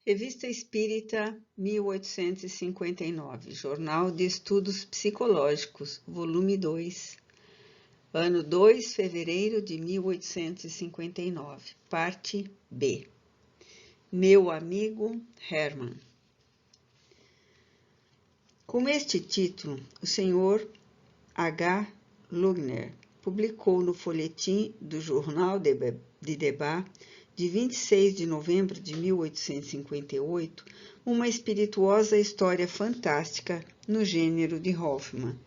Revista Espírita, 1859, Jornal de Estudos Psicológicos, volume 2, ano 2, fevereiro de 1859, parte B. Meu amigo Hermann. Com este título, o Sr. H. Lugner publicou no folhetim do Jornal de Debat de 26 de novembro de 1858 uma espirituosa história fantástica no gênero de Hoffmann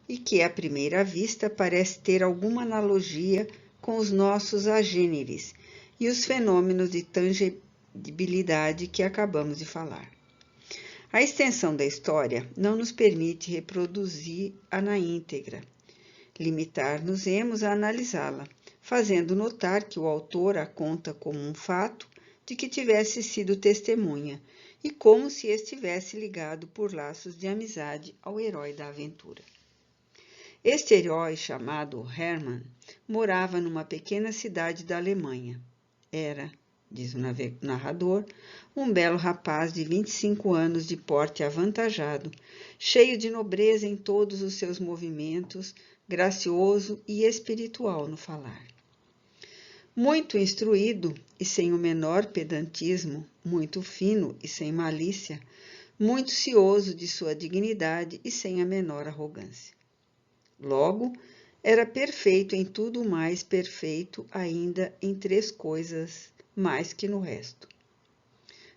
e que, à primeira vista, parece ter alguma analogia com os nossos agêneres e os fenômenos de tangibilidade que acabamos de falar. A extensão da história não nos permite reproduzir-a na íntegra. Limitar-nos-emos a analisá-la, fazendo notar que o autor a conta como um fato de que tivesse sido testemunha e como se estivesse ligado por laços de amizade ao herói da aventura. Este herói, chamado Hermann, morava numa pequena cidade da Alemanha. Era, diz o narrador, um belo rapaz de 25 anos de porte avantajado, cheio de nobreza em todos os seus movimentos, gracioso e espiritual no falar. Muito instruído e sem o menor pedantismo, muito fino e sem malícia, muito cioso de sua dignidade e sem a menor arrogância. Logo, era perfeito em tudo mais perfeito ainda em 3 coisas mais que no resto: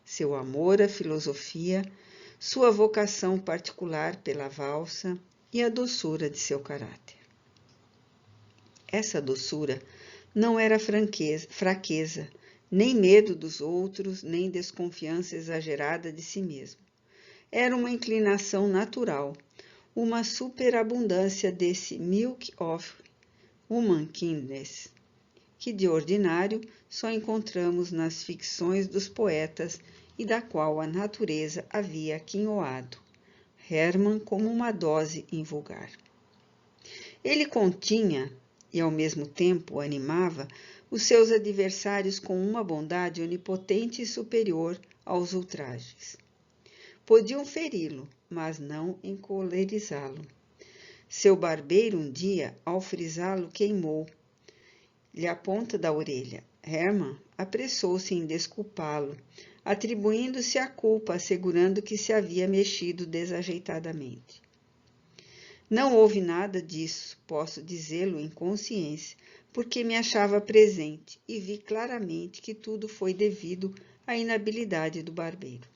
seu amor à filosofia, sua vocação particular pela valsa e a doçura de seu caráter. Essa doçura não era fraqueza, nem medo dos outros, nem desconfiança exagerada de si mesmo. Era uma inclinação natural, uma superabundância desse milk of humankindness, que de ordinário só encontramos nas ficções dos poetas e da qual a natureza havia aquinhoado Hermann como uma dose invulgar. Ele continha e, ao mesmo tempo, animava os seus adversários com uma bondade onipotente e superior aos ultrajes. Podiam feri-lo, mas não encolerizá-lo. Seu barbeiro um dia, ao frisá-lo, queimou-lhe a ponta da orelha. Hermann apressou-se em desculpá-lo, atribuindo-se a culpa, assegurando que se havia mexido desajeitadamente. Não houve nada disso, posso dizê-lo em consciência, porque me achava presente e vi claramente que tudo foi devido à inabilidade do barbeiro.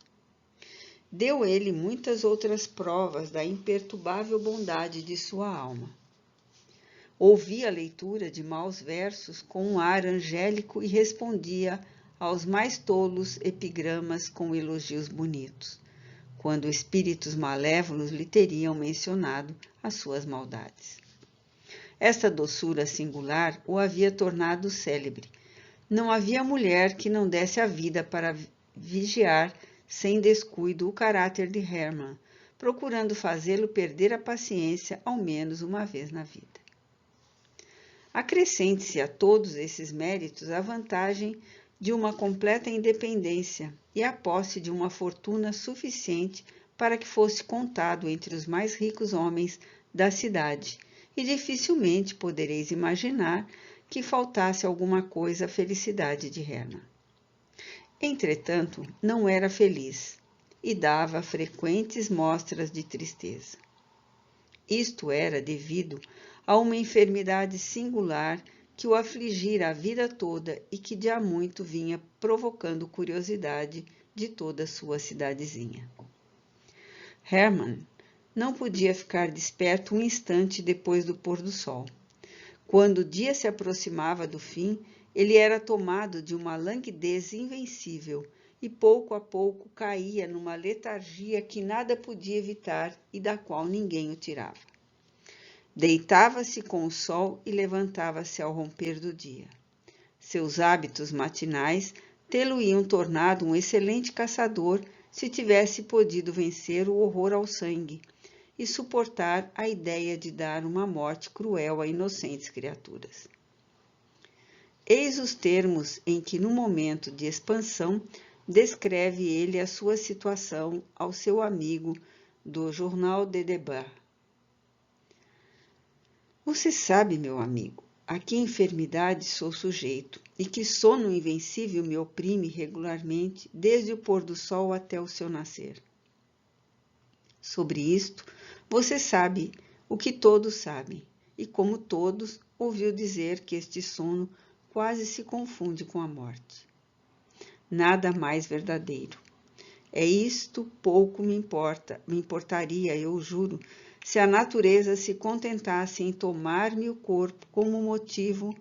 Deu ele muitas outras provas da imperturbável bondade de sua alma. Ouvi a leitura de maus versos com um ar angélico e respondia aos mais tolos epigramas com elogios bonitos, quando espíritos malévolos lhe teriam mencionado as suas maldades. Esta doçura singular o havia tornado célebre. Não havia mulher que não desse a vida para vigiar sem descuido o caráter de Hermann, procurando fazê-lo perder a paciência ao menos uma vez na vida. Acrescente-se a todos esses méritos a vantagem de uma completa independência e a posse de uma fortuna suficiente para que fosse contado entre os mais ricos homens da cidade, e dificilmente podereis imaginar que faltasse alguma coisa à felicidade de Hermann. Entretanto, não era feliz e dava frequentes mostras de tristeza. Isto era devido a uma enfermidade singular que o afligira a vida toda e que de há muito vinha provocando curiosidade de toda a sua cidadezinha. Hermann não podia ficar desperto um instante depois do pôr do sol. Quando o dia se aproximava do fim, ele era tomado de uma languidez invencível e pouco a pouco caía numa letargia que nada podia evitar e da qual ninguém o tirava. Deitava-se com o sol e levantava-se ao romper do dia. Seus hábitos matinais tê-lo-iam tornado um excelente caçador se tivesse podido vencer o horror ao sangue e suportar a ideia de dar uma morte cruel a inocentes criaturas. Eis os termos em que, no momento de expansão, descreve ele a sua situação ao seu amigo do Journal de Débat. Você sabe, meu amigo, a que enfermidade sou sujeito e que sono invencível me oprime regularmente desde o pôr do sol até o seu nascer. Sobre isto, você sabe o que todos sabem, e como todos, ouviu dizer que este sono quase se confunde com a morte. Nada mais verdadeiro. É isto pouco me importaria, eu juro, se a natureza se contentasse em tomar-me o corpo como motivo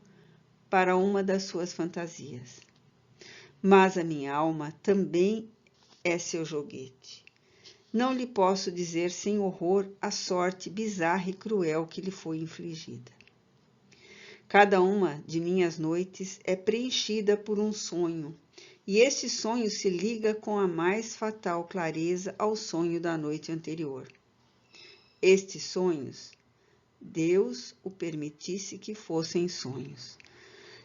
para uma das suas fantasias. Mas a minha alma também é seu joguete. Não lhe posso dizer sem horror a sorte bizarra e cruel que lhe foi infligida. Cada uma de minhas noites é preenchida por um sonho, e este sonho se liga com a mais fatal clareza ao sonho da noite anterior. Estes sonhos, Deus o permitisse que fossem sonhos,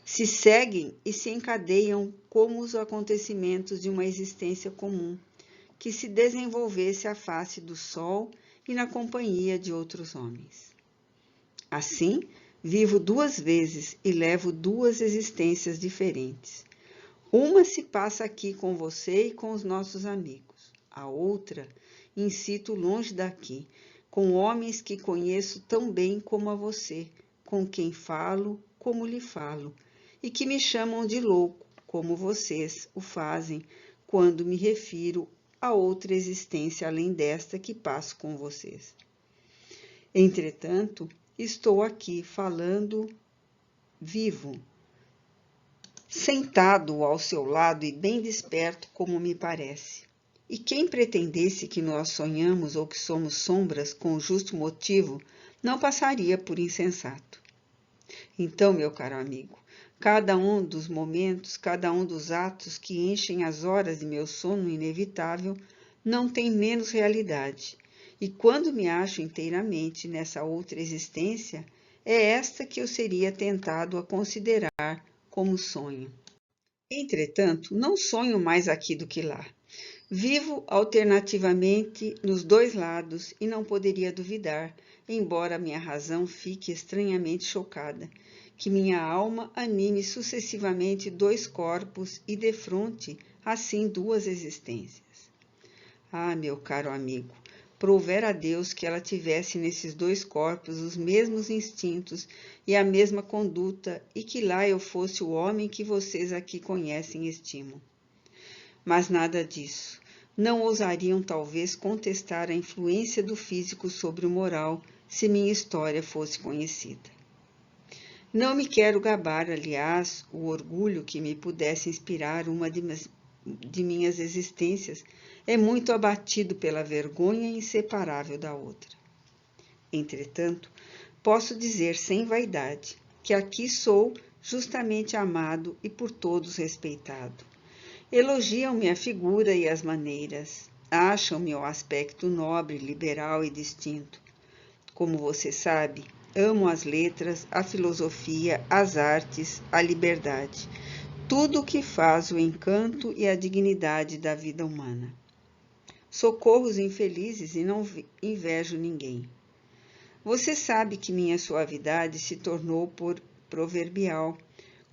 se seguem e se encadeiam como os acontecimentos de uma existência comum, que se desenvolvesse à face do sol e na companhia de outros homens. Assim, vivo duas vezes e levo duas existências diferentes. Uma se passa aqui com você e com os nossos amigos. A outra, incito longe daqui, com homens que conheço tão bem como a você, com quem falo como lhe falo, e que me chamam de louco, como vocês o fazem, quando me refiro a outra existência além desta que passo com vocês. Entretanto, estou aqui falando vivo, sentado ao seu lado e bem desperto, como me parece. E quem pretendesse que nós sonhamos ou que somos sombras com justo motivo, não passaria por insensato. Então, meu caro amigo, cada um dos momentos, cada um dos atos que enchem as horas de meu sono inevitável, não tem menos realidade. E quando me acho inteiramente nessa outra existência, é esta que eu seria tentado a considerar como sonho. Entretanto, não sonho mais aqui do que lá. Vivo alternativamente nos dois lados e não poderia duvidar, embora minha razão fique estranhamente chocada, que minha alma anime sucessivamente dois corpos e defronte, assim, duas existências. Ah, meu caro amigo, prouver a Deus que ela tivesse nesses dois corpos os mesmos instintos e a mesma conduta, e que lá eu fosse o homem que vocês aqui conhecem e estimam. Mas nada disso. Não ousariam talvez contestar a influência do físico sobre o moral, se minha história fosse conhecida. Não me quero gabar, aliás, o orgulho que me pudesse inspirar uma de minhas existências é muito abatido pela vergonha inseparável da outra. Entretanto, posso dizer sem vaidade que aqui sou justamente amado e por todos respeitado. Elogiam-me a figura e as maneiras, acham-me o aspecto nobre, liberal e distinto. Como você sabe, amo as letras, a filosofia, as artes, a liberdade, tudo o que faz o encanto e a dignidade da vida humana. Socorro os infelizes e não invejo ninguém. Você sabe que minha suavidade se tornou proverbial,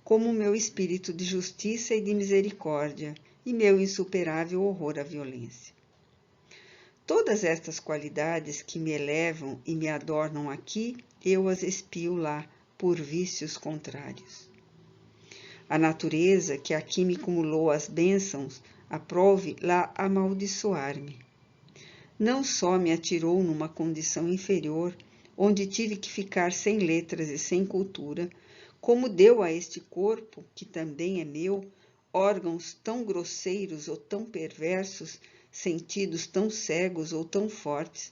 como meu espírito de justiça e de misericórdia e meu insuperável horror à violência. Todas estas qualidades que me elevam e me adornam aqui, eu as espio lá, por vícios contrários. A natureza que aqui me cumulou as bênçãos, aprove lá amaldiçoar-me. Não só me atirou numa condição inferior, onde tive que ficar sem letras e sem cultura, como deu a este corpo, que também é meu, órgãos tão grosseiros ou tão perversos, sentidos tão cegos ou tão fortes,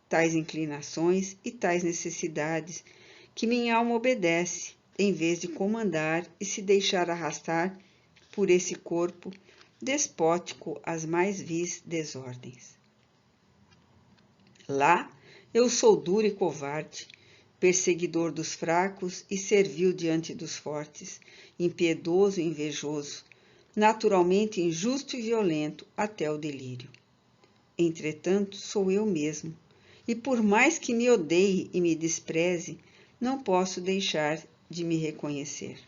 tais inclinações e tais necessidades, que minha alma obedece, em vez de comandar e se deixar arrastar por esse corpo despótico às mais vis desordens. Lá eu sou duro e covarde, perseguidor dos fracos e servil diante dos fortes, impiedoso e invejoso, naturalmente injusto e violento até o delírio. Entretanto, sou eu mesmo, e por mais que me odeie e me despreze, não posso deixar de me reconhecer.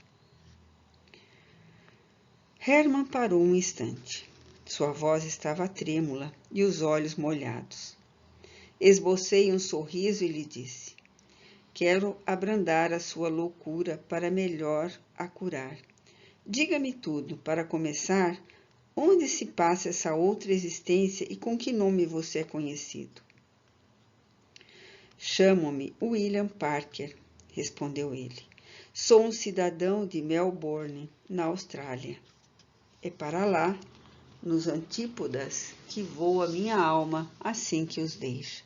Hermann parou um instante. Sua voz estava trêmula e os olhos molhados. Esbocei um sorriso e lhe disse: quero abrandar a sua loucura para melhor a curar. Diga-me tudo, para começar, onde se passa essa outra existência e com que nome você é conhecido? Chamo-me William Parker, respondeu ele. Sou um cidadão de Melbourne, na Austrália. É para lá, nos antípodas, que voa minha alma assim que os deixa.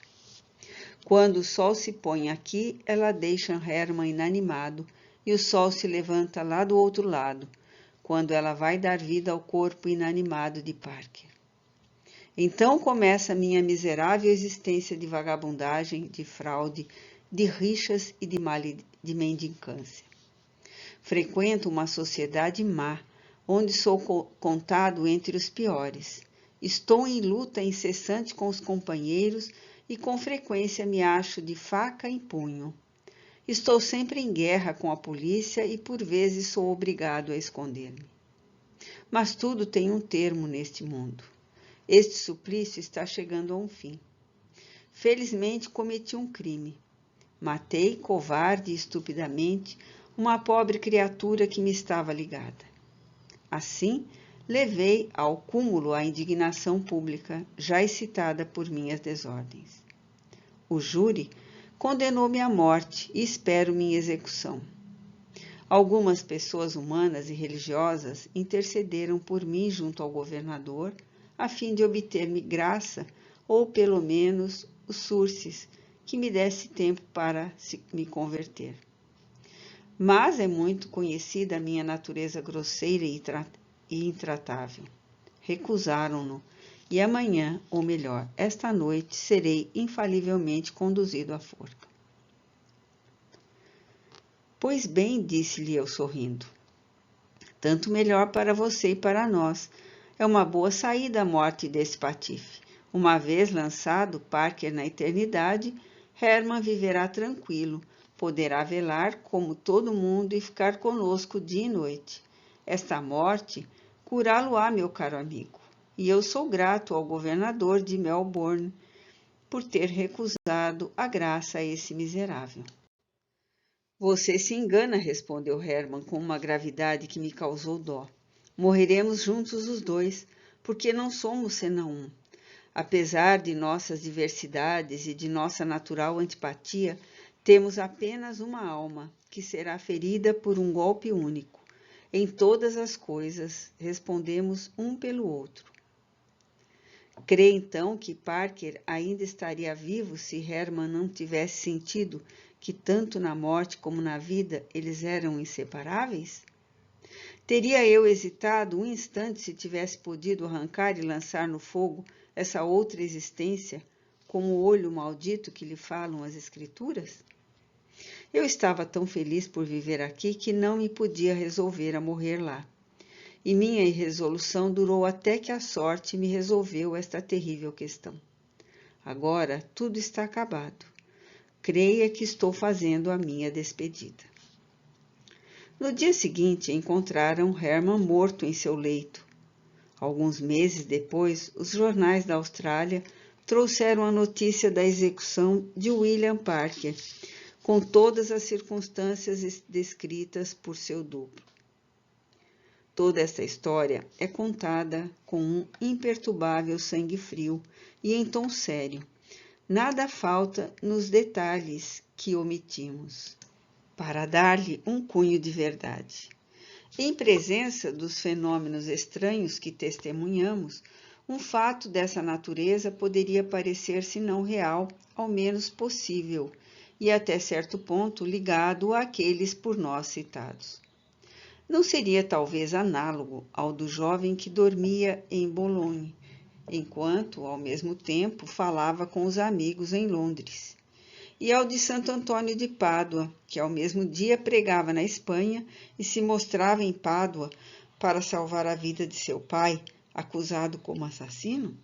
Quando o sol se põe aqui, ela deixa Hermann inanimado e o sol se levanta lá do outro lado, quando ela vai dar vida ao corpo inanimado de Parker. Então começa minha miserável existência de vagabundagem, de fraude, de rixas e de mendicância. Frequento uma sociedade má, onde sou contado entre os piores. Estou em luta incessante com os companheiros e com frequência me acho de faca em punho. Estou sempre em guerra com a polícia e por vezes sou obrigado a esconder-me. Mas tudo tem um termo neste mundo. Este suplício está chegando a um fim. Felizmente cometi um crime. Matei, covarde e estupidamente, uma pobre criatura que me estava ligada. Assim, levei ao cúmulo a indignação pública, já excitada por minhas desordens. O júri condenou-me à morte e espero minha execução. Algumas pessoas humanas e religiosas intercederam por mim junto ao governador, a fim de obter-me graça, ou pelo menos os surces, que me desse tempo para me converter. Mas é muito conhecida a minha natureza grosseira e intratável. Recusaram-no, e amanhã, ou melhor, esta noite, serei infalivelmente conduzido à forca. Pois bem, disse-lhe eu sorrindo, tanto melhor para você e para nós. É uma boa saída a morte desse patife. Uma vez lançado Parker na eternidade, Hermann viverá tranquilo, poderá velar como todo mundo e ficar conosco dia e noite. Esta morte curá-lo-á, meu caro amigo, e eu sou grato ao governador de Melbourne por ter recusado a graça a esse miserável. Você se engana, respondeu Hermann com uma gravidade que me causou dó. Morreremos juntos os dois, porque não somos senão um. Apesar de nossas diversidades e de nossa natural antipatia, temos apenas uma alma, que será ferida por um golpe único. Em todas as coisas, respondemos um pelo outro. Crê então que Parker ainda estaria vivo se Hermann não tivesse sentido que tanto na morte como na vida eles eram inseparáveis? Teria eu hesitado um instante se tivesse podido arrancar e lançar no fogo essa outra existência, como o olho maldito que lhe falam as Escrituras? Eu estava tão feliz por viver aqui que não me podia resolver a morrer lá. E minha irresolução durou até que a sorte me resolveu esta terrível questão. Agora tudo está acabado. Creia que estou fazendo a minha despedida. No dia seguinte, encontraram Hermann morto em seu leito. Alguns meses depois, os jornais da Austrália trouxeram a notícia da execução de William Parker, com todas as circunstâncias descritas por seu duplo. Toda esta história é contada com um imperturbável sangue frio e em tom sério. Nada falta nos detalhes que omitimos, para dar-lhe um cunho de verdade. Em presença dos fenômenos estranhos que testemunhamos, um fato dessa natureza poderia parecer, se não real, ao menos possível, e até certo ponto ligado àqueles por nós citados. Não seria talvez análogo ao do jovem que dormia em Boulogne, enquanto, ao mesmo tempo, falava com os amigos em Londres, e ao de Santo Antônio de Pádua, que ao mesmo dia pregava na Espanha e se mostrava em Pádua para salvar a vida de seu pai, acusado como assassino?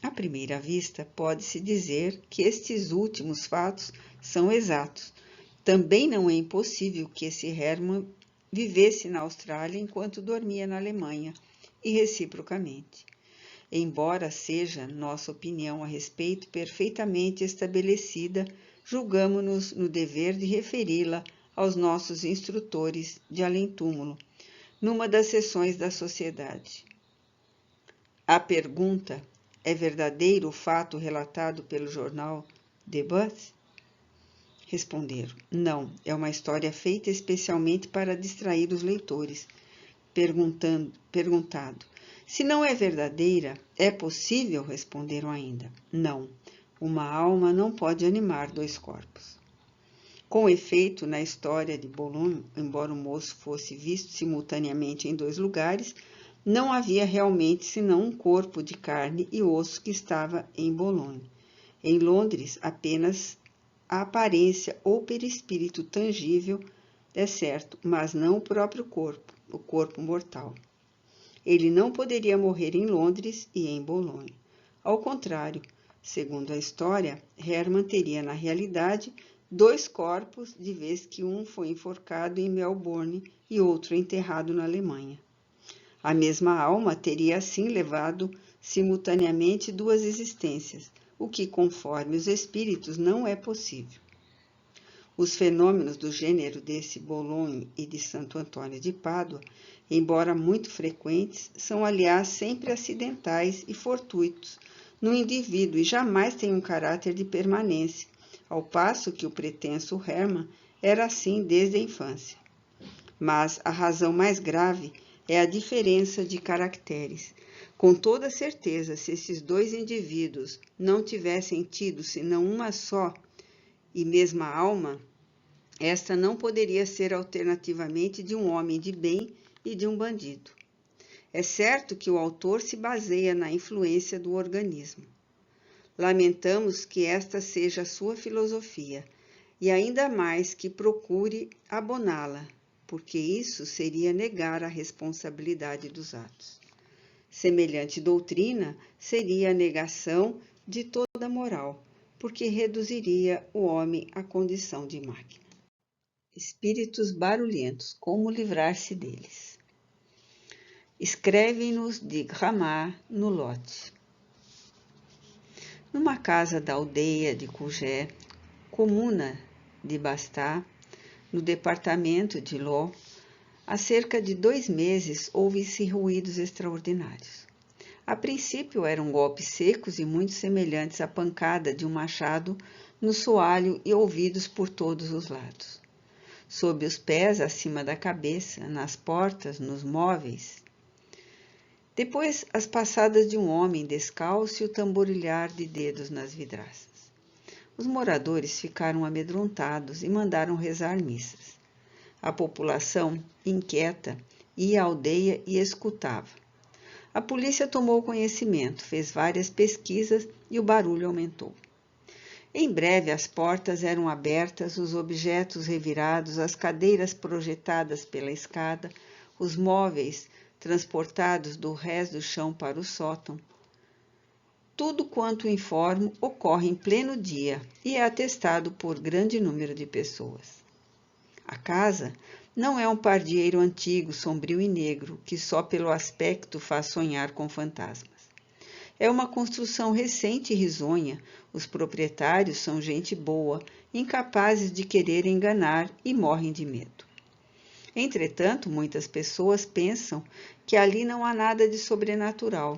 À primeira vista, pode-se dizer que estes últimos fatos são exatos. Também não é impossível que esse Hermann vivesse na Austrália enquanto dormia na Alemanha, e reciprocamente. Embora seja nossa opinião a respeito perfeitamente estabelecida, julgamo-nos no dever de referi-la aos nossos instrutores de além-túmulo, numa das sessões da sociedade. A pergunta: é verdadeiro o fato relatado pelo jornal Debut? Responderam: não, é uma história feita especialmente para distrair os leitores. Perguntado: se não é verdadeira, é possível? Responderam ainda: não, uma alma não pode animar dois corpos. Com efeito, na história de Boulogne, embora o moço fosse visto simultaneamente em dois lugares, não havia realmente senão um corpo de carne e osso que estava em Boulogne. Em Londres, apenas a aparência ou perispírito tangível é certo, mas não o próprio corpo, o corpo mortal. Ele não poderia morrer em Londres e em Boulogne. Ao contrário, segundo a história, Hermann teria na realidade dois corpos, de vez que um foi enforcado em Melbourne e outro enterrado na Alemanha. A mesma alma teria assim levado simultaneamente duas existências, o que, conforme os espíritos, não é possível. Os fenômenos do gênero desse Boulogne e de Santo Antônio de Pádua, embora muito frequentes, são, aliás, sempre acidentais e fortuitos no indivíduo e jamais têm um caráter de permanência, ao passo que o pretenso Hermann era assim desde a infância. Mas a razão mais grave é a diferença de caracteres. Com toda certeza, se esses dois indivíduos não tivessem tido senão uma só e mesma alma, esta não poderia ser alternativamente de um homem de bem e de um bandido. É certo que o autor se baseia na influência do organismo. Lamentamos que esta seja a sua filosofia, e ainda mais que procure aboná-la, porque isso seria negar a responsabilidade dos atos. Semelhante doutrina seria a negação de toda moral, porque reduziria o homem à condição de máquina. Espíritos barulhentos, como livrar-se deles? Escrevem-nos de Gramar no lote. Numa casa da aldeia de Cugé, comuna de Bastá, no departamento de Lot, há cerca de 2 meses ouve-se ruídos extraordinários. A princípio eram golpes secos e muito semelhantes à pancada de um machado no soalho e ouvidos por todos os lados. Sob os pés, acima da cabeça, nas portas, nos móveis. Depois, as passadas de um homem descalço e o tamborilhar de dedos nas vidraças. Os moradores ficaram amedrontados e mandaram rezar missas. A população, inquieta, ia à aldeia e escutava. A polícia tomou conhecimento, fez várias pesquisas e o barulho aumentou. Em breve as portas eram abertas, os objetos revirados, as cadeiras projetadas pela escada, os móveis transportados do rés do chão para o sótão. Tudo quanto informo ocorre em pleno dia e é atestado por grande número de pessoas. A casa não é um pardieiro antigo, sombrio e negro, que só pelo aspecto faz sonhar com fantasmas. É uma construção recente e risonha. Os proprietários são gente boa, incapazes de querer enganar e morrem de medo. Entretanto, muitas pessoas pensam que ali não há nada de sobrenatural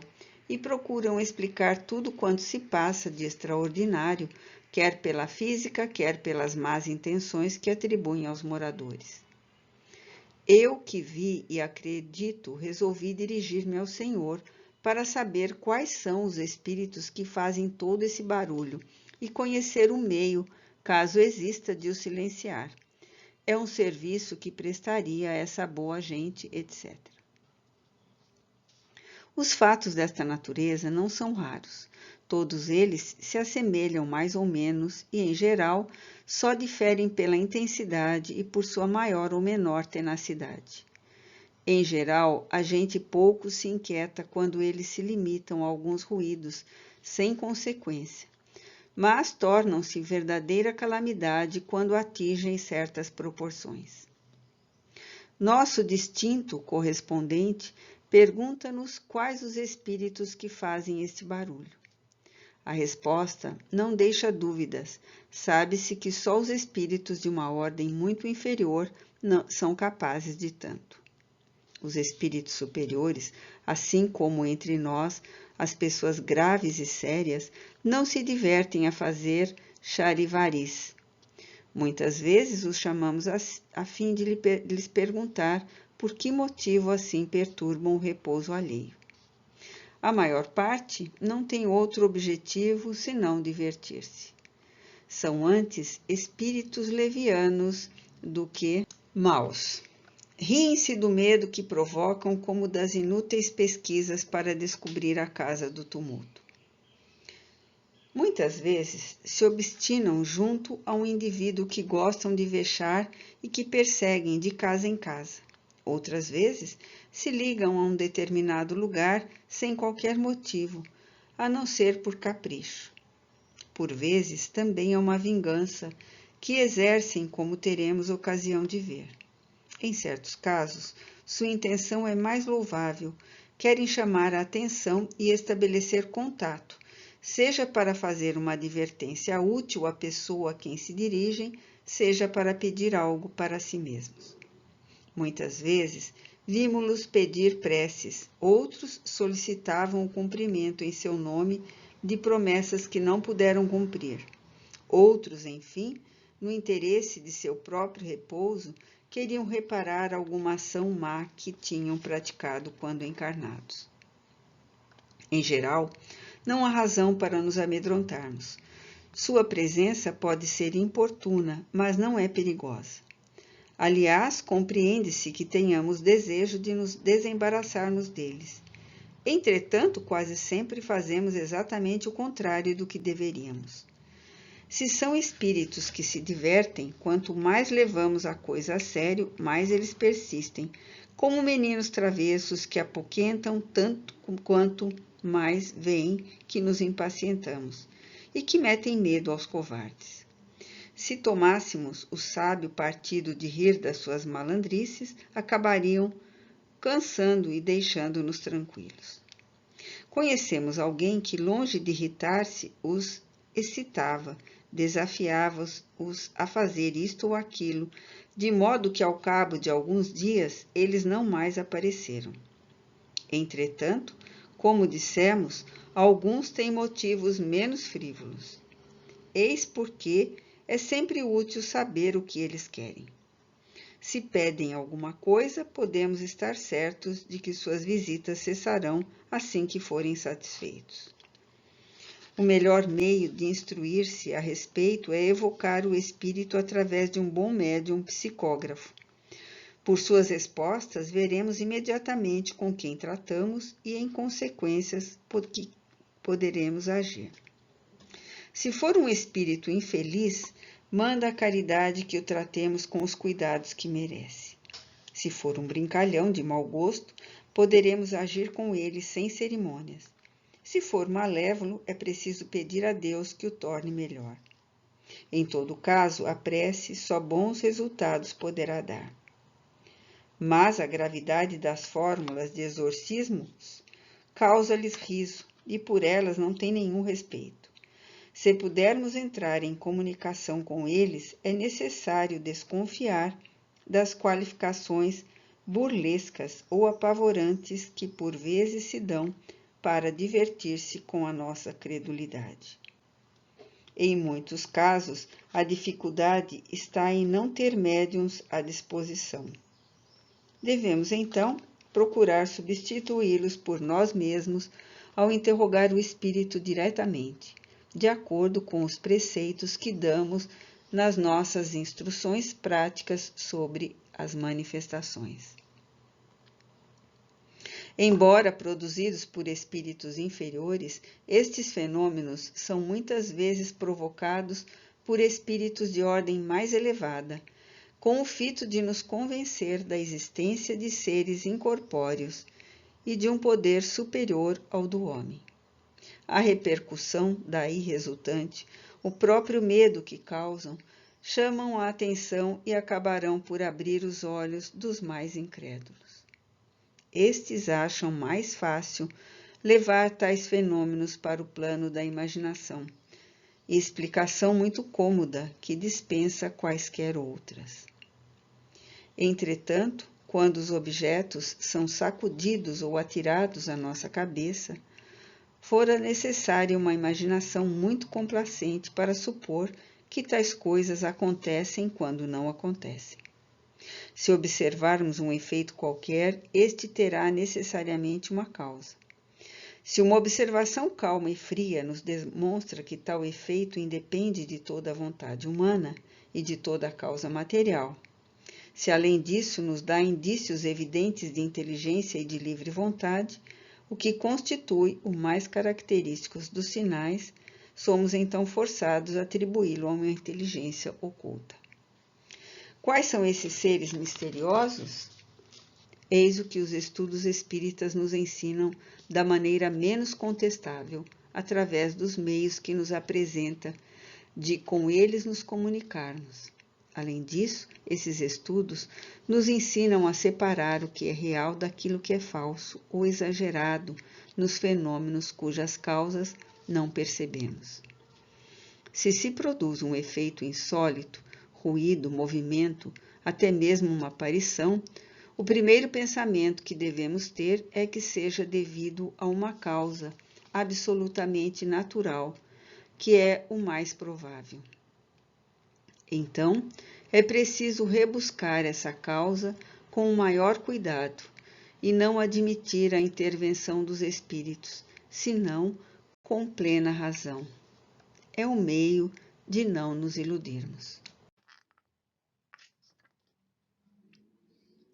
e procuram explicar tudo quanto se passa de extraordinário, quer pela física, quer pelas más intenções que atribuem aos moradores. Eu, que vi e acredito, resolvi dirigir-me ao Senhor para saber quais são os espíritos que fazem todo esse barulho e conhecer o meio, caso exista, de o silenciar. É um serviço que prestaria a essa boa gente, etc. Os fatos desta natureza não são raros. Todos eles se assemelham mais ou menos e, em geral, só diferem pela intensidade e por sua maior ou menor tenacidade. Em geral, a gente pouco se inquieta quando eles se limitam a alguns ruídos, sem consequência, mas tornam-se verdadeira calamidade quando atingem certas proporções. Nosso distinto correspondente pergunta-nos quais os espíritos que fazem este barulho. A resposta não deixa dúvidas. Sabe-se que só os espíritos de uma ordem muito inferior são capazes de tanto. Os espíritos superiores, assim como entre nós, as pessoas graves e sérias, não se divertem a fazer charivaris. Muitas vezes os chamamos a fim de lhes perguntar por que motivo assim perturbam o repouso alheio. A maior parte não tem outro objetivo senão divertir-se. São antes espíritos levianos do que maus. Riem-se do medo que provocam como das inúteis pesquisas para descobrir a casa do tumulto. Muitas vezes se obstinam junto a um indivíduo que gostam de vexar e que perseguem de casa em casa. Outras vezes se ligam a um determinado lugar sem qualquer motivo, a não ser por capricho. Por vezes também é uma vingança que exercem, como teremos ocasião de ver. Em certos casos, sua intenção é mais louvável, querem chamar a atenção e estabelecer contato, seja para fazer uma advertência útil à pessoa a quem se dirigem, seja para pedir algo para si mesmos. Muitas vezes, vimos-los pedir preces, outros solicitavam o cumprimento em seu nome de promessas que não puderam cumprir. Outros, enfim, no interesse de seu próprio repouso, queriam reparar alguma ação má que tinham praticado quando encarnados. Em geral, não há razão para nos amedrontarmos. Sua presença pode ser importuna, mas não é perigosa. Aliás, compreende-se que tenhamos desejo de nos desembaraçarmos deles. Entretanto, quase sempre fazemos exatamente o contrário do que deveríamos. Se são espíritos que se divertem, quanto mais levamos a coisa a sério, mais eles persistem, como meninos travessos que apoquentam tanto quanto mais veem que nos impacientamos e que metem medo aos covardes. Se tomássemos o sábio partido de rir das suas malandrices, acabariam cansando e deixando-nos tranquilos. Conhecemos alguém que, longe de irritar-se, os excitava, desafiava-os a fazer isto ou aquilo, de modo que, ao cabo de alguns dias, eles não mais apareceram. Entretanto, como dissemos, alguns têm motivos menos frívolos. Eis porque é sempre útil saber o que eles querem. Se pedem alguma coisa, podemos estar certos de que suas visitas cessarão assim que forem satisfeitos. O melhor meio de instruir-se a respeito é evocar o espírito através de um bom médium psicógrafo. Por suas respostas, veremos imediatamente com quem tratamos e, em consequências, por que poderemos agir. Se for um espírito infeliz, manda a caridade que o tratemos com os cuidados que merece. Se for um brincalhão de mau gosto, poderemos agir com ele sem cerimônias. Se for malévolo, é preciso pedir a Deus que o torne melhor. Em todo caso, a prece só bons resultados poderá dar. Mas a gravidade das fórmulas de exorcismos causa-lhes riso e por elas não tem nenhum respeito. Se pudermos entrar em comunicação com eles, é necessário desconfiar das qualificações burlescas ou apavorantes que por vezes se dão para divertir-se com a nossa credulidade. Em muitos casos, a dificuldade está em não ter médiuns à disposição. Devemos, então, procurar substituí-los por nós mesmos ao interrogar o espírito diretamente, de acordo com os preceitos que damos nas nossas instruções práticas sobre as manifestações. Embora produzidos por espíritos inferiores, estes fenômenos são muitas vezes provocados por espíritos de ordem mais elevada, com o fito de nos convencer da existência de seres incorpóreos e de um poder superior ao do homem. A repercussão daí resultante, o próprio medo que causam, chamam a atenção e acabarão por abrir os olhos dos mais incrédulos. Estes acham mais fácil levar tais fenômenos para o plano da imaginação, explicação muito cômoda que dispensa quaisquer outras. Entretanto, quando os objetos são sacudidos ou atirados à nossa cabeça, fora necessária uma imaginação muito complacente para supor que tais coisas acontecem quando não acontecem. Se observarmos um efeito qualquer, este terá necessariamente uma causa. Se uma observação calma e fria nos demonstra que tal efeito independe de toda a vontade humana e de toda a causa material, se além disso nos dá indícios evidentes de inteligência e de livre vontade, o que constitui o mais característico dos sinais, somos então forçados a atribuí-lo a uma inteligência oculta. Quais são esses seres misteriosos? Eis o que os estudos espíritas nos ensinam da maneira menos contestável, através dos meios que nos apresenta de com eles nos comunicarmos. Além disso, esses estudos nos ensinam a separar o que é real daquilo que é falso ou exagerado nos fenômenos cujas causas não percebemos. Se produz um efeito insólito, ruído, movimento, até mesmo uma aparição, o primeiro pensamento que devemos ter é que seja devido a uma causa absolutamente natural, que é o mais provável. Então, é preciso rebuscar essa causa com o maior cuidado e não admitir a intervenção dos espíritos, senão com plena razão. É o meio de não nos iludirmos.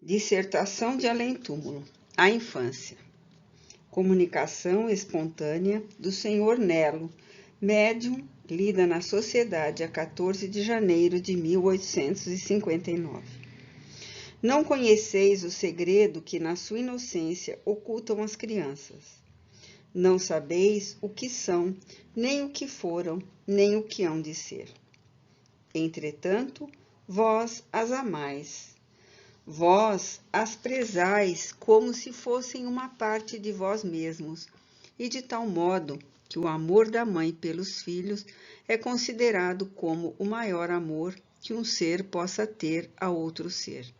Dissertação de além-túmulo. A infância. Comunicação espontânea do Sr. Nelo, médium, lida na Sociedade a 14 de janeiro de 1859. Não conheceis o segredo que na sua inocência ocultam as crianças. Não sabeis o que são, nem o que foram, nem o que hão de ser. Entretanto, vós as amais. Vós as prezais como se fossem uma parte de vós mesmos, e de tal modo que o amor da mãe pelos filhos é considerado como o maior amor que um ser possa ter a outro ser.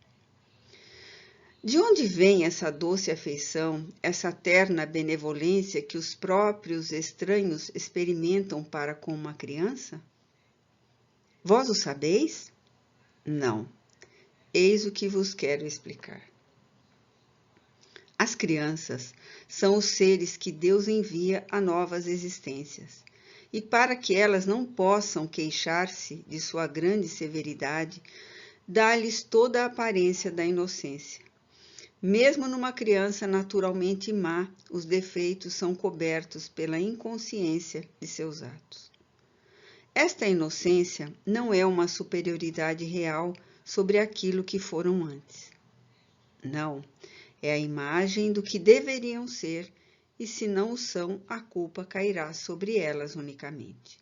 De onde vem essa doce afeição, essa terna benevolência que os próprios estranhos experimentam para com uma criança? Vós o sabeis? Não. Eis o que vos quero explicar. As crianças são os seres que Deus envia a novas existências, e para que elas não possam queixar-se de sua grande severidade, dá-lhes toda a aparência da inocência. Mesmo numa criança naturalmente má, os defeitos são cobertos pela inconsciência de seus atos. Esta inocência não é uma superioridade real sobre aquilo que foram antes. Não, é a imagem do que deveriam ser, e se não o são, a culpa cairá sobre elas unicamente.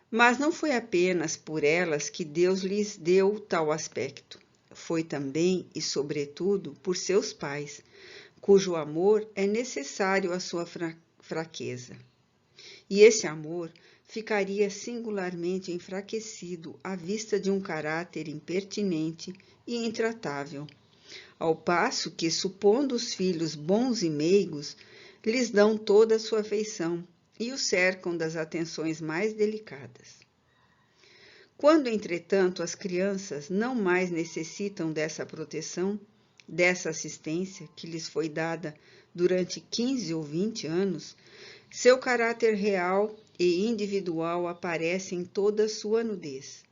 Mas não foi apenas por elas que Deus lhes deu tal aspecto. Foi também e, sobretudo, por seus pais, cujo amor é necessário à sua fraqueza. E esse amor ficaria singularmente enfraquecido à vista de um caráter impertinente e intratável, ao passo que, supondo os filhos bons e meigos, lhes dão toda a sua afeição e os cercam das atenções mais delicadas. Quando, entretanto, as crianças não mais necessitam dessa proteção, dessa assistência que lhes foi dada durante 15 ou 20 anos, seu caráter real e individual aparece em toda a sua nudez.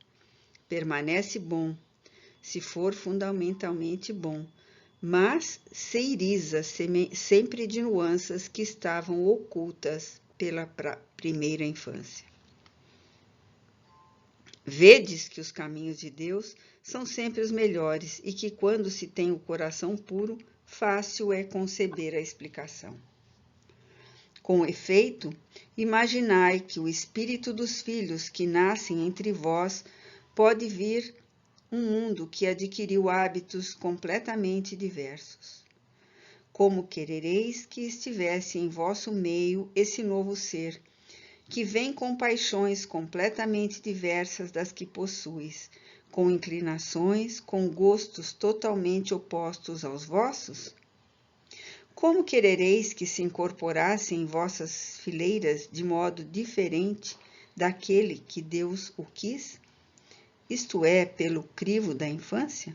Permanece bom, se for fundamentalmente bom, mas se iriza sempre de nuances que estavam ocultas pela primeira infância. Vedes que os caminhos de Deus são sempre os melhores e que, quando se tem o coração puro, fácil é conceber a explicação. Com efeito, imaginai que o espírito dos filhos que nascem entre vós pode vir um mundo que adquiriu hábitos completamente diversos. Como querereis que estivesse em vosso meio esse novo ser, que vem com paixões completamente diversas das que possuis, com inclinações, com gostos totalmente opostos aos vossos? Como querereis que se incorporasse em vossas fileiras de modo diferente daquele que Deus o quis? Isto é, pelo crivo da infância?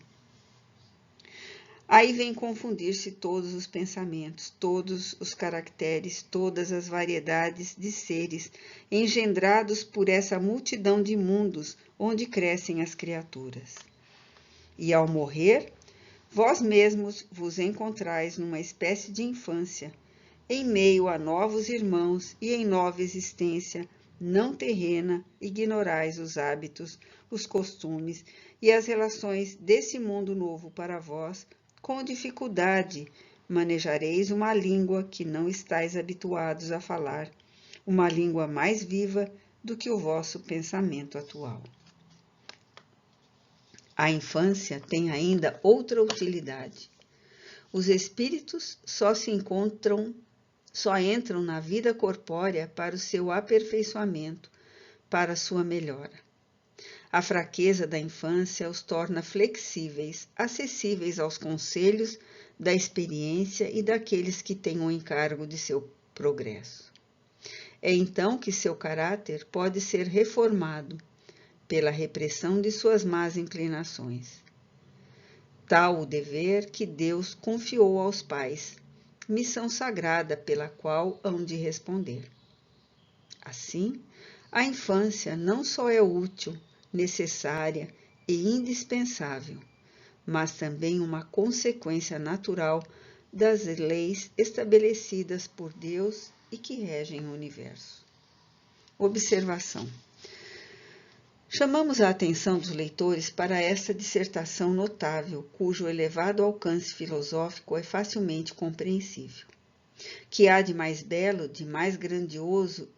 Aí vem confundir-se todos os pensamentos, todos os caracteres, todas as variedades de seres engendrados por essa multidão de mundos onde crescem as criaturas. E ao morrer, vós mesmos vos encontrais numa espécie de infância, em meio a novos irmãos e em nova existência não terrena, ignorais os hábitos, os costumes e as relações desse mundo novo para vós. Com dificuldade manejareis uma língua que não estáis habituados a falar, uma língua mais viva do que o vosso pensamento atual. A infância tem ainda outra utilidade. Os espíritos só entram na vida corpórea para o seu aperfeiçoamento, para a sua melhora. A fraqueza da infância os torna flexíveis, acessíveis aos conselhos da experiência e daqueles que têm o encargo de seu progresso. É então que seu caráter pode ser reformado pela repressão de suas más inclinações. Tal o dever que Deus confiou aos pais, missão sagrada pela qual hão de responder. Assim, a infância não só é útil, necessária e indispensável, mas também uma consequência natural das leis estabelecidas por Deus e que regem o universo. Observação. Chamamos a atenção dos leitores para esta dissertação notável, cujo elevado alcance filosófico é facilmente compreensível. Que há de mais belo, de mais grandioso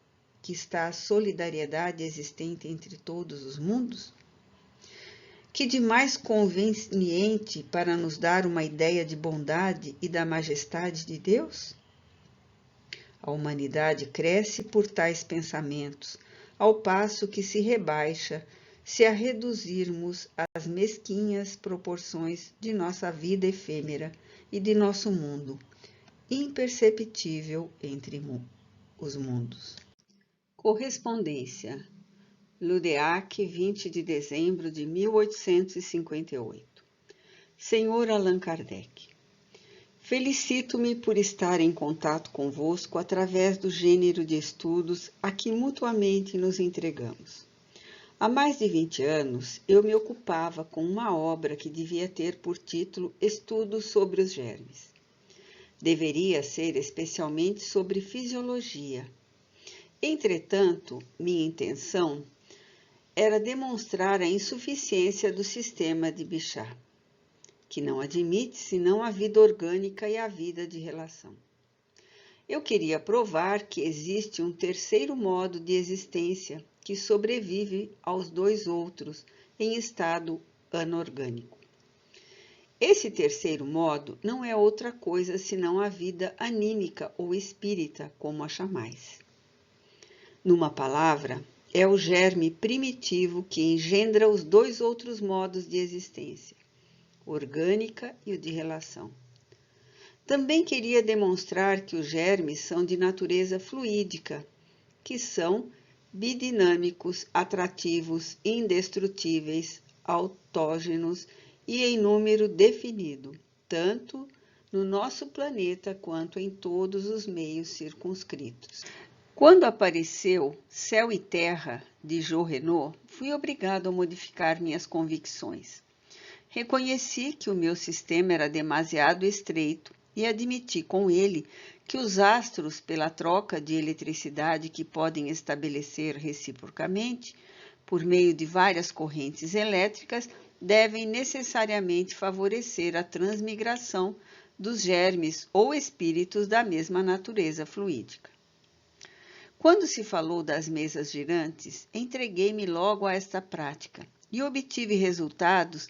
que está a solidariedade existente entre todos os mundos? Que de mais conveniente para nos dar uma ideia de bondade e da majestade de Deus? A humanidade cresce por tais pensamentos, ao passo que se rebaixa se a reduzirmos às mesquinhas proporções de nossa vida efêmera e de nosso mundo, imperceptível entre os mundos. Correspondência. Ludeac, 20 de dezembro de 1858. Senhor Allan Kardec, felicito-me por estar em contato convosco através do gênero de estudos a que mutuamente nos entregamos. Há mais de 20 anos, eu me ocupava com uma obra que devia ter por título Estudos sobre os Germes. Deveria ser especialmente sobre fisiologia. Entretanto, minha intenção era demonstrar a insuficiência do sistema de Bichat, que não admite senão a vida orgânica e a vida de relação. Eu queria provar que existe um terceiro modo de existência que sobrevive aos dois outros em estado anorgânico. Esse terceiro modo não é outra coisa senão a vida anímica ou espírita, como a chamais. Numa palavra, é o germe primitivo que engendra os dois outros modos de existência, orgânica e o de relação. Também queria demonstrar que os germes são de natureza fluídica, que são bidinâmicos, atrativos, indestrutíveis, autógenos e em número definido, tanto no nosso planeta quanto em todos os meios circunscritos. Quando apareceu Céu e Terra, de Jean Renaud, fui obrigado a modificar minhas convicções. Reconheci que o meu sistema era demasiado estreito e admiti com ele que os astros, pela troca de eletricidade que podem estabelecer reciprocamente, por meio de várias correntes elétricas, devem necessariamente favorecer a transmigração dos germes ou espíritos da mesma natureza fluídica. Quando se falou das mesas girantes, entreguei-me logo a esta prática e obtive resultados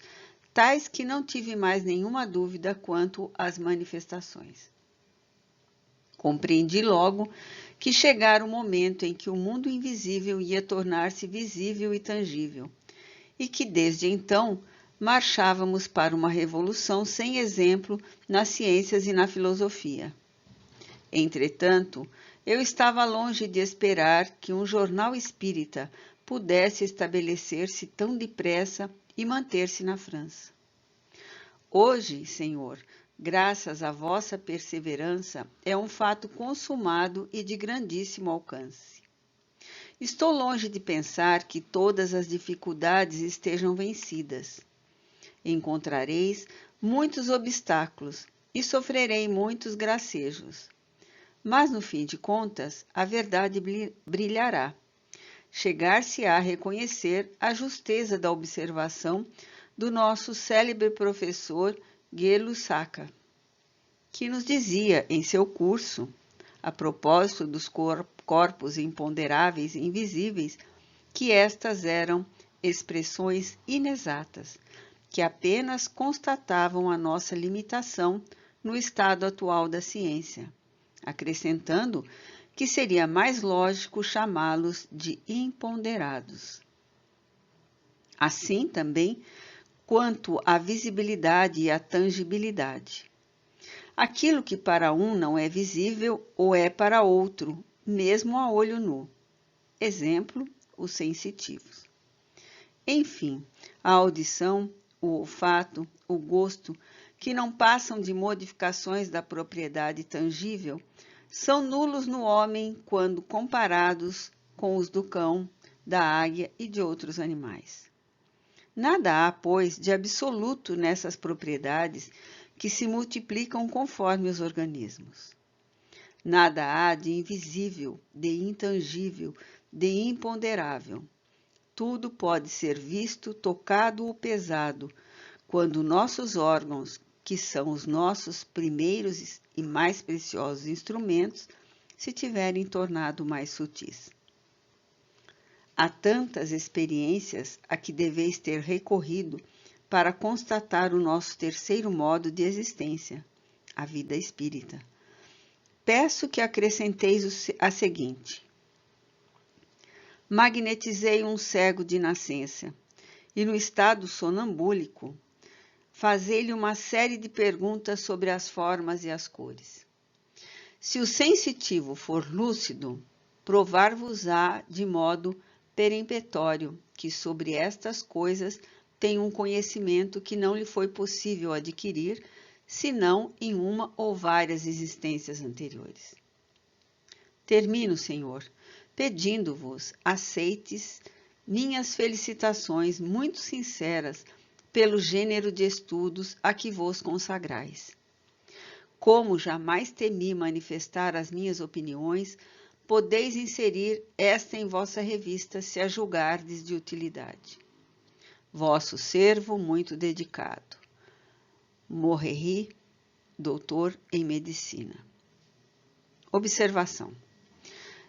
tais que não tive mais nenhuma dúvida quanto às manifestações. Compreendi logo que chegara o momento em que o mundo invisível ia tornar-se visível e tangível, e que desde então marchávamos para uma revolução sem exemplo nas ciências e na filosofia. Entretanto, eu estava longe de esperar que um jornal espírita pudesse estabelecer-se tão depressa e manter-se na França. Hoje, Senhor, graças à vossa perseverança, é um fato consumado e de grandíssimo alcance. Estou longe de pensar que todas as dificuldades estejam vencidas. Encontrareis muitos obstáculos e sofrerei muitos gracejos. Mas, no fim de contas, a verdade brilhará. Chegar-se-á a reconhecer a justeza da observação do nosso célebre professor Gay-Lussac, que nos dizia em seu curso, a propósito dos corpos imponderáveis e invisíveis, que estas eram expressões inexatas, que apenas constatavam a nossa limitação no estado atual da ciência, acrescentando que seria mais lógico chamá-los de imponderados. Assim também quanto à visibilidade e à tangibilidade. Aquilo que para um não é visível ou é para outro, mesmo a olho nu. Exemplo, os sensitivos. Enfim, a audição, o olfato, o gosto, que não passam de modificações da propriedade tangível, são nulos no homem quando comparados com os do cão, da águia e de outros animais. Nada há, pois, de absoluto nessas propriedades que se multiplicam conforme os organismos. Nada há de invisível, de intangível, de imponderável. Tudo pode ser visto, tocado ou pesado, quando nossos órgãos, que são os nossos primeiros e mais preciosos instrumentos, se tiverem tornado mais sutis. Há tantas experiências a que deveis ter recorrido para constatar o nosso terceiro modo de existência, a vida espírita. Peço que acrescenteis a seguinte. Magnetizei um cego de nascença e, no estado sonambúlico, fazei-lhe uma série de perguntas sobre as formas e as cores. Se o sensitivo for lúcido, provar-vos-á de modo peremptório que sobre estas coisas tem um conhecimento que não lhe foi possível adquirir, senão em uma ou várias existências anteriores. Termino, Senhor, pedindo-vos aceites minhas felicitações muito sinceras pelo gênero de estudos a que vos consagrais. Como jamais temi manifestar as minhas opiniões, podeis inserir esta em vossa revista se a julgardes de utilidade. Vosso servo muito dedicado. Morrery, doutor em medicina. Observação.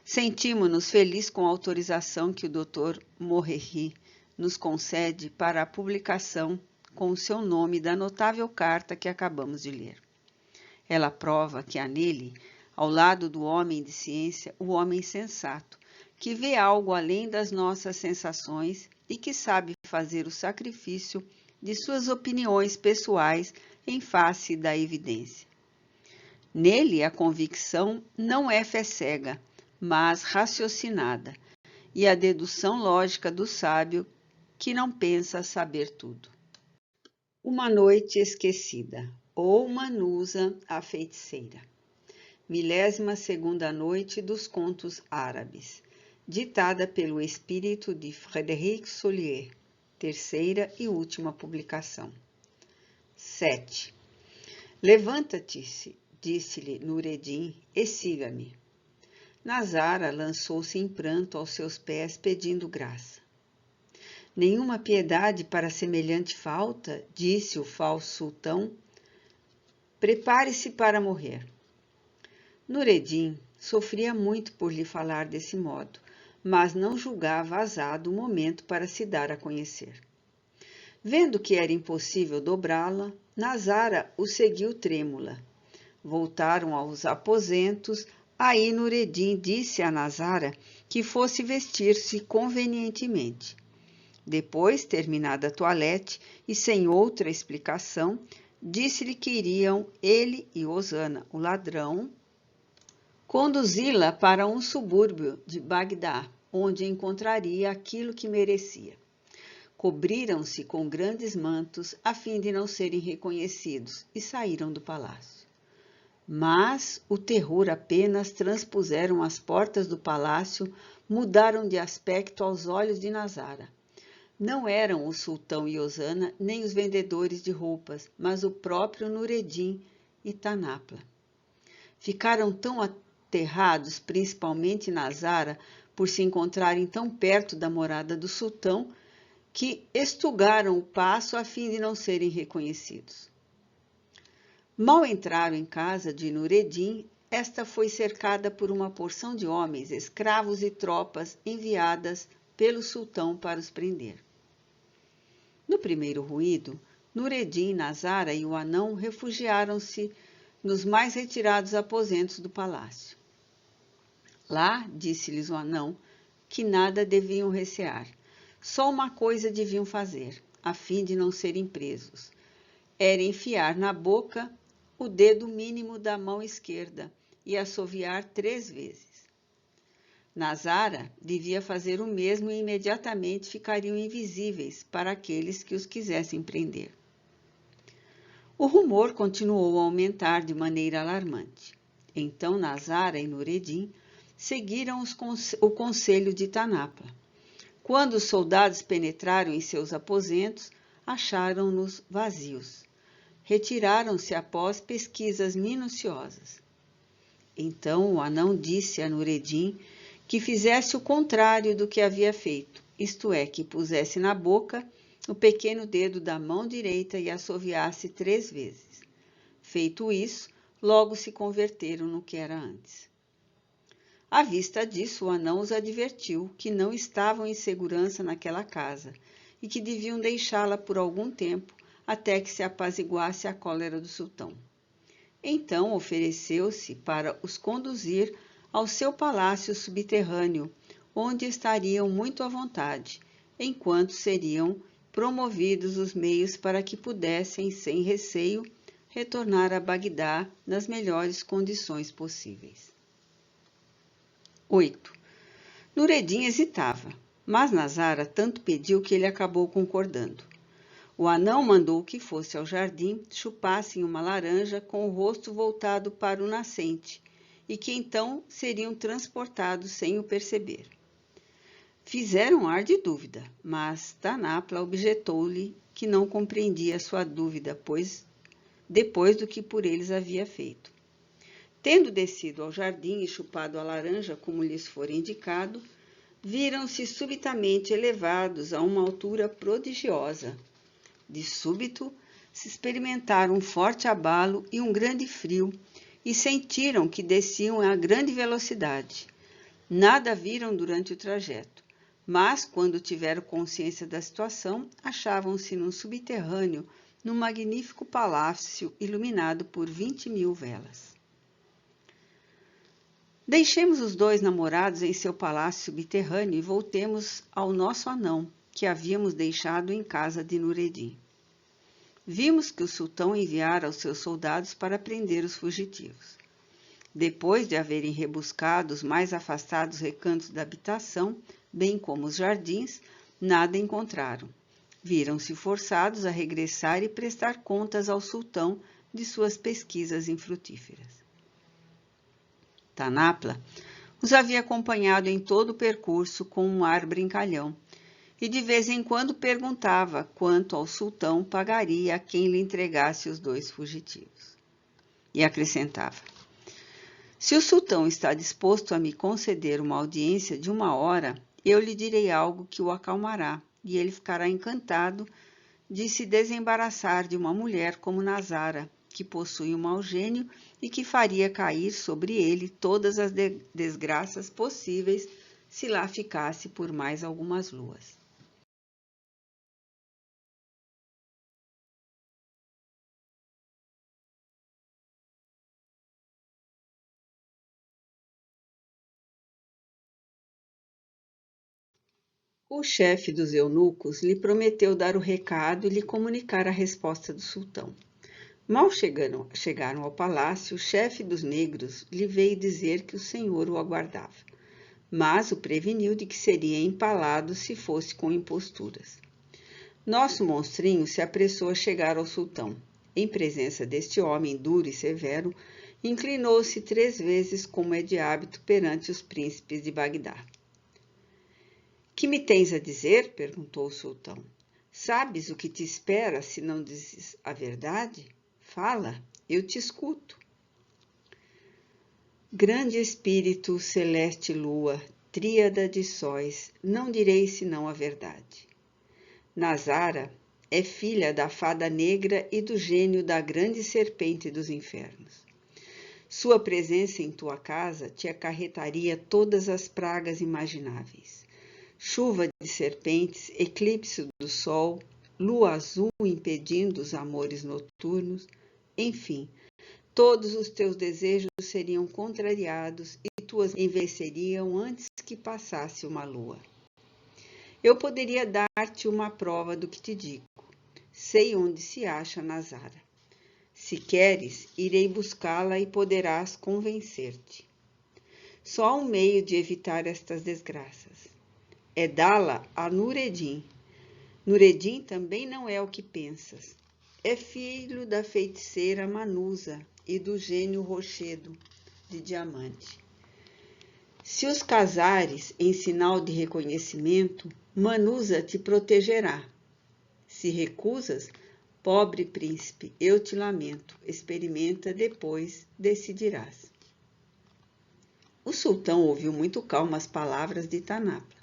Sentimos-nos felizes com a autorização que o Dr. Morrery nos concede para a publicação com o seu nome da notável carta que acabamos de ler. Ela prova que há nele, ao lado do homem de ciência, o homem sensato, que vê algo além das nossas sensações e que sabe fazer o sacrifício de suas opiniões pessoais em face da evidência. Nele, a convicção não é fé cega, mas raciocinada, e a dedução lógica do sábio que não pensa saber tudo. Uma noite esquecida, ou Manusa, a feiticeira. milésima-segunda noite dos contos árabes, ditada pelo espírito de Frédéric Solier, terceira e última publicação. 7. Levanta-te, disse-lhe Nureddin, e siga-me. Nazara lançou-se em pranto aos seus pés, pedindo graça. Nenhuma piedade para semelhante falta, disse o falso sultão. Prepare-se para morrer. Nureddin sofria muito por lhe falar desse modo, mas não julgava azado o momento para se dar a conhecer. Vendo que era impossível dobrá-la, Nazara o seguiu trêmula. Voltaram aos aposentos. Aí Nureddin disse a Nazara que fosse vestir-se convenientemente. Depois, terminada a toilette e sem outra explicação, disse-lhe que iriam ele e Osana, o ladrão, conduzi-la para um subúrbio de Bagdá, onde encontraria aquilo que merecia. Cobriram-se com grandes mantos a fim de não serem reconhecidos e saíram do palácio. Mas o terror apenas transpuseram as portas do palácio, mudaram de aspecto aos olhos de Nazara. Não eram o sultão e Osana, nem os vendedores de roupas, mas o próprio Nureddin e Tanapla. Ficaram tão aterrados, principalmente Nazara, por se encontrarem tão perto da morada do sultão, que estugaram o passo a fim de não serem reconhecidos. Mal entraram em casa de Nureddin, esta foi cercada por uma porção de homens, escravos e tropas enviadas pelo sultão para os prender. No primeiro ruído, Nureddin, Nazara e o anão refugiaram-se nos mais retirados aposentos do palácio. Lá, disse-lhes o anão, que nada deviam recear. Só uma coisa deviam fazer, a fim de não serem presos. Era enfiar na boca o dedo mínimo da mão esquerda e assoviar 3 vezes. Nazara devia fazer o mesmo e imediatamente ficariam invisíveis para aqueles que os quisessem prender. O rumor continuou a aumentar de maneira alarmante. Então Nazara e Nureddin seguiram o conselho de Tanapla. Quando os soldados penetraram em seus aposentos, acharam-nos vazios. Retiraram-se após pesquisas minuciosas. Então o anão disse a Nureddin que fizesse o contrário do que havia feito, isto é, que pusesse na boca o pequeno dedo da mão direita e assoviasse 3 vezes. Feito isso, logo se converteram no que era antes. À vista disso, o anão os advertiu que não estavam em segurança naquela casa e que deviam deixá-la por algum tempo até que se apaziguasse a cólera do sultão. Então ofereceu-se para os conduzir ao seu palácio subterrâneo, onde estariam muito à vontade, enquanto seriam promovidos os meios para que pudessem, sem receio, retornar a Bagdá nas melhores condições possíveis. 8. Nureddin hesitava, mas Nazara tanto pediu que ele acabou concordando. O anão mandou que fosse ao jardim, chupassem uma laranja com o rosto voltado para o nascente, e que então seriam transportados sem o perceber. Fizeram ar de dúvida, mas Tanapla objetou-lhe que não compreendia sua dúvida, pois depois do que por eles havia feito. Tendo descido ao jardim e chupado a laranja como lhes fora indicado, viram-se subitamente elevados a uma altura prodigiosa. De súbito, se experimentaram um forte abalo e um grande frio, e sentiram que desciam a grande velocidade. Nada viram durante o trajeto, mas, quando tiveram consciência da situação, achavam-se num subterrâneo, num magnífico palácio iluminado por 20.000 velas. Deixemos os 2 namorados em seu palácio subterrâneo e voltemos ao nosso anão, que havíamos deixado em casa de Nureddin. Vimos que o sultão enviara os seus soldados para prender os fugitivos. Depois de haverem rebuscado os mais afastados recantos da habitação, bem como os jardins, nada encontraram. Viram-se forçados a regressar e prestar contas ao sultão de suas pesquisas infrutíferas. Tanapla os havia acompanhado em todo o percurso com um ar brincalhão, e de vez em quando perguntava quanto ao sultão pagaria a quem lhe entregasse os 2 fugitivos. E acrescentava: se o sultão está disposto a me conceder uma audiência de 1 hora, eu lhe direi algo que o acalmará, e ele ficará encantado de se desembaraçar de uma mulher como Nazara, que possui um mau gênio e que faria cair sobre ele todas as desgraças possíveis se lá ficasse por mais algumas luas. O chefe dos eunucos lhe prometeu dar o recado e lhe comunicar a resposta do sultão. Mal chegaram ao palácio, o chefe dos negros lhe veio dizer que o senhor o aguardava, mas o preveniu de que seria empalado se fosse com imposturas. Nosso monstrinho se apressou a chegar ao sultão. Em presença deste homem duro e severo, inclinou-se 3 vezes, como é de hábito, perante os príncipes de Bagdá. Que me tens a dizer? Perguntou o sultão. Sabes o que te espera se não dizes a verdade? Fala, eu te escuto. Grande espírito, celeste lua, tríada de sóis, não direi senão a verdade. Nazara é filha da fada negra e do gênio da grande serpente dos infernos. Sua presença em tua casa te acarretaria todas as pragas imagináveis. Chuva de serpentes, eclipse do sol, lua azul impedindo os amores noturnos, enfim, todos os teus desejos seriam contrariados e tuas envelheceriam antes que passasse uma lua. Eu poderia dar-te uma prova do que te digo. Sei onde se acha Nazara. Se queres, irei buscá-la e poderás convencer-te. Só há um meio de evitar estas desgraças. É dá-la a Nureddin. Nureddin também não é o que pensas. É filho da feiticeira Manusa e do gênio Rochedo, de diamante. Se os casares em sinal de reconhecimento, Manusa te protegerá. Se recusas, pobre príncipe, eu te lamento. Experimenta, depois decidirás. O sultão ouviu muito calmo as palavras de Tanapla,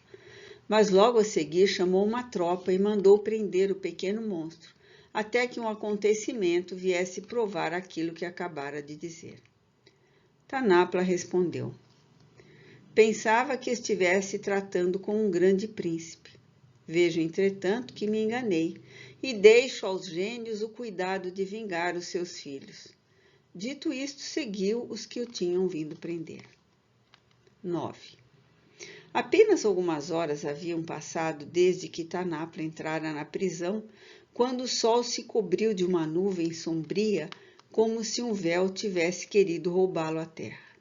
mas logo a seguir chamou uma tropa e mandou prender o pequeno monstro, até que um acontecimento viesse provar aquilo que acabara de dizer. Tanapla respondeu: pensava que estivesse tratando com um grande príncipe. Vejo, entretanto, que me enganei e deixo aos gênios o cuidado de vingar os seus filhos. Dito isto, seguiu os que o tinham vindo prender. 9. Apenas algumas horas haviam passado desde que Tanapla entrara na prisão, quando o sol se cobriu de uma nuvem sombria, como se um véu tivesse querido roubá-lo à terra.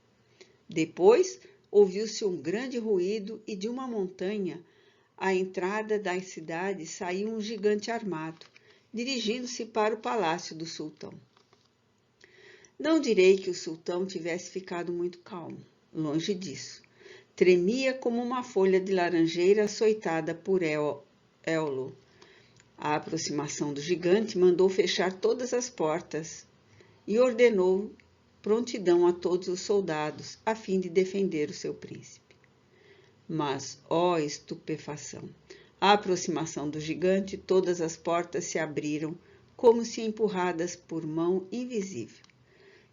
Depois, ouviu-se um grande ruído e de uma montanha, à entrada da cidade, saiu um gigante armado, dirigindo-se para o palácio do sultão. Não direi que o sultão tivesse ficado muito calmo, longe disso. Tremia como uma folha de laranjeira açoitada por éolo. A aproximação do gigante mandou fechar todas as portas e ordenou prontidão a todos os soldados, a fim de defender o seu príncipe. Mas, ó estupefação! À aproximação do gigante, todas as portas se abriram, como se empurradas por mão invisível.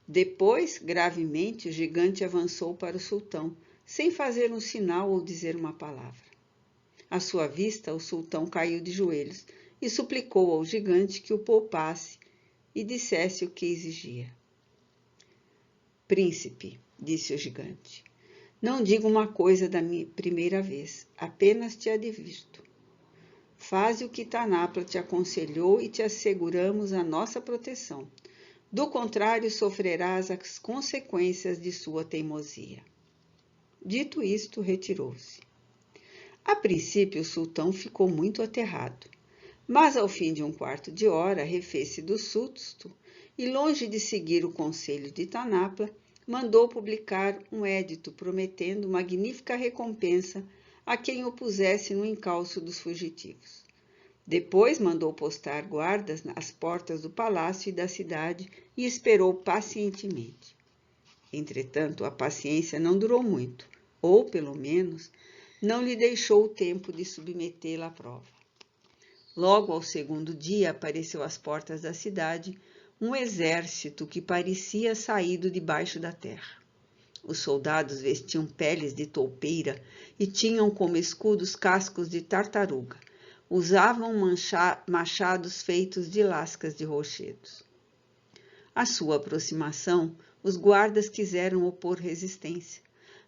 Depois, gravemente, o gigante avançou para o sultão, sem fazer um sinal ou dizer uma palavra. À sua vista, o sultão caiu de joelhos e suplicou ao gigante que o poupasse e dissesse o que exigia. Príncipe, disse o gigante, não digo uma coisa da minha primeira vez, apenas te advirto. Faze o que Tanapla te aconselhou e te asseguramos a nossa proteção. Do contrário, sofrerás as consequências de sua teimosia. Dito isto, retirou-se. A princípio, o sultão ficou muito aterrado, mas ao fim de um quarto de hora refez-se do susto e, longe de seguir o conselho de Tanapla, mandou publicar um édito prometendo magnífica recompensa a quem o pusesse no encalço dos fugitivos. Depois mandou postar guardas às portas do palácio e da cidade e esperou pacientemente. Entretanto, a paciência não durou muito, ou, pelo menos, não lhe deixou o tempo de submetê-la à prova. Logo ao segundo dia apareceu às portas da cidade um exército que parecia saído debaixo da terra. Os soldados vestiam peles de toupeira e tinham como escudos cascos de tartaruga. Usavam machados feitos de lascas de rochedos. À sua aproximação, os guardas quiseram opor resistência,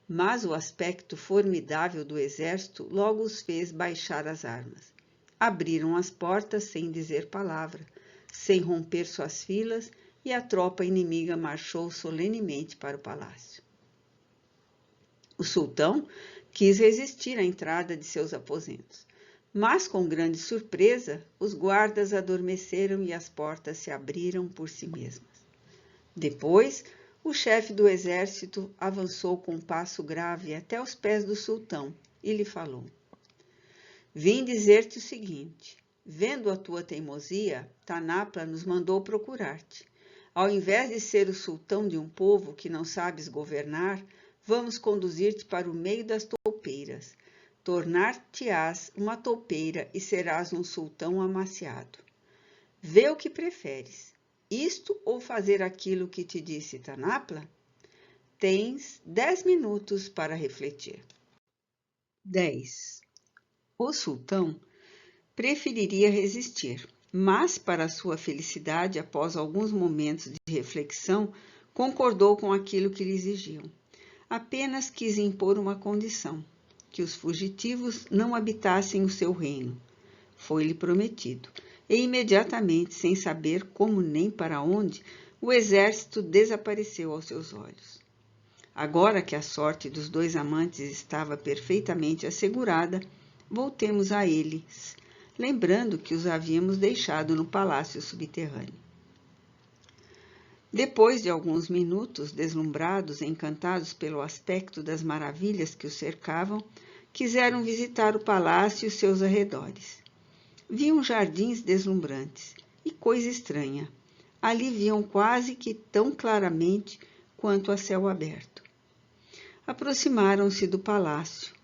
mas o aspecto formidável do exército logo os fez baixar as armas. Abriram as portas sem dizer palavra, sem romper suas filas, e a tropa inimiga marchou solenemente para o palácio. O sultão quis resistir à entrada de seus aposentos, mas com grande surpresa, os guardas adormeceram e as portas se abriram por si mesmas. Depois, o chefe do exército avançou com um passo grave até os pés do sultão e lhe falou: Vim dizer-te o seguinte: vendo a tua teimosia, Tanapla nos mandou procurar-te. Ao invés de ser o sultão de um povo que não sabes governar, vamos conduzir-te para o meio das toupeiras. Tornar-te-ás uma toupeira e serás um sultão amaciado. Vê o que preferes, isto ou fazer aquilo que te disse Tanapla? Tens 10 minutos para refletir. 10. O sultão preferiria resistir, mas, para sua felicidade, após alguns momentos de reflexão, concordou com aquilo que lhe exigiam. Apenas quis impor uma condição: que os fugitivos não habitassem o seu reino. Foi-lhe prometido, e imediatamente, sem saber como nem para onde, o exército desapareceu aos seus olhos. Agora que a sorte dos dois amantes estava perfeitamente assegurada, voltemos a eles, lembrando que os havíamos deixado no palácio subterrâneo. Depois de alguns minutos, deslumbrados e encantados pelo aspecto das maravilhas que os cercavam, quiseram visitar o palácio e os seus arredores. Viam jardins deslumbrantes e, coisa estranha, ali viam quase que tão claramente quanto a céu aberto. Aproximaram-se do palácio.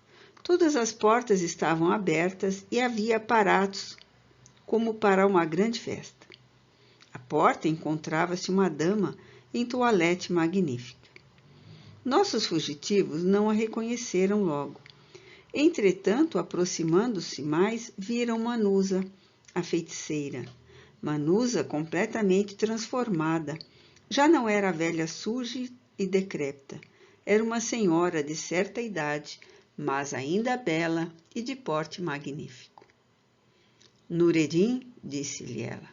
Todas as portas estavam abertas e havia aparatos como para uma grande festa. À porta encontrava-se uma dama em toalete magnífica. Nossos fugitivos não a reconheceram logo. Entretanto, aproximando-se mais, viram Manusa, a feiticeira. Manusa, completamente transformada, já não era a velha suja e decrépita. Era uma senhora de certa idade, mas ainda bela e de porte magnífico. Nureddin, disse-lhe ela,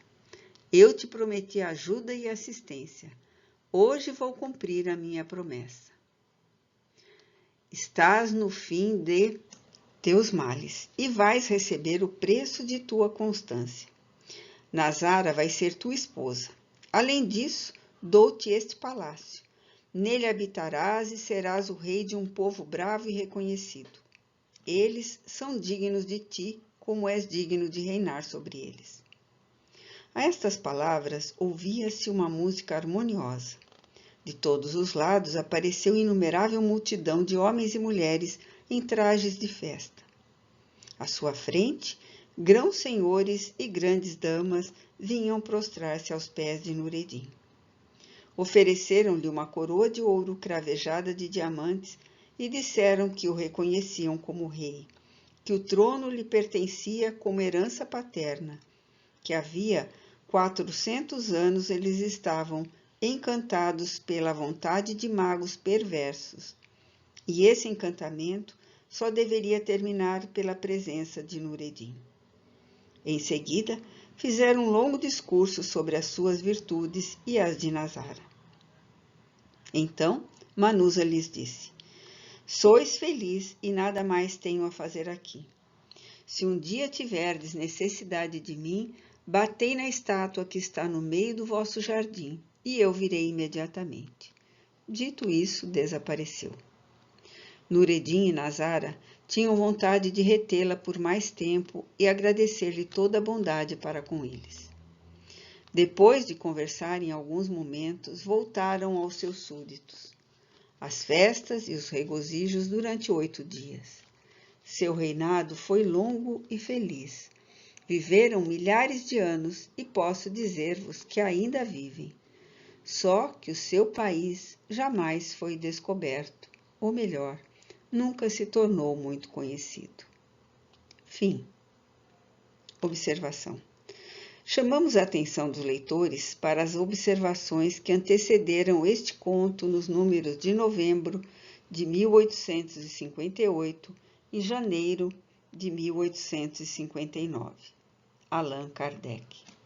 eu te prometi ajuda e assistência. Hoje vou cumprir a minha promessa. Estás no fim de teus males e vais receber o preço de tua constância. Nazara vai ser tua esposa. Além disso, dou-te este palácio. Nele habitarás e serás o rei de um povo bravo e reconhecido. Eles são dignos de ti, como és digno de reinar sobre eles. A estas palavras ouvia-se uma música harmoniosa. De todos os lados apareceu inumerável multidão de homens e mulheres em trajes de festa. À sua frente, grãos senhores e grandes damas vinham prostrar-se aos pés de Nureddin. Ofereceram-lhe uma coroa de ouro cravejada de diamantes e disseram que o reconheciam como rei, que o trono lhe pertencia como herança paterna, que havia 400 anos eles estavam encantados pela vontade de magos perversos, e esse encantamento só deveria terminar pela presença de Nureddin. Em seguida, fizeram um longo discurso sobre as suas virtudes e as de Nazara. Então, Manusa lhes disse: sois feliz e nada mais tenho a fazer aqui. Se um dia tiverdes necessidade de mim, batei na estátua que está no meio do vosso jardim, e eu virei imediatamente. Dito isso, desapareceu. Nureddin e Nazara tinham vontade de retê-la por mais tempo e agradecer-lhe toda a bondade para com eles. Depois de conversarem alguns momentos, voltaram aos seus súditos. As festas e os regozijos durante 8 dias. Seu reinado foi longo e feliz. Viveram milhares de anos e posso dizer-vos que ainda vivem. Só que o seu país jamais foi descoberto, ou melhor, nunca se tornou muito conhecido. Fim. Observação. Chamamos a atenção dos leitores para as observações que antecederam este conto nos números de novembro de 1858 e janeiro de 1859. Allan Kardec.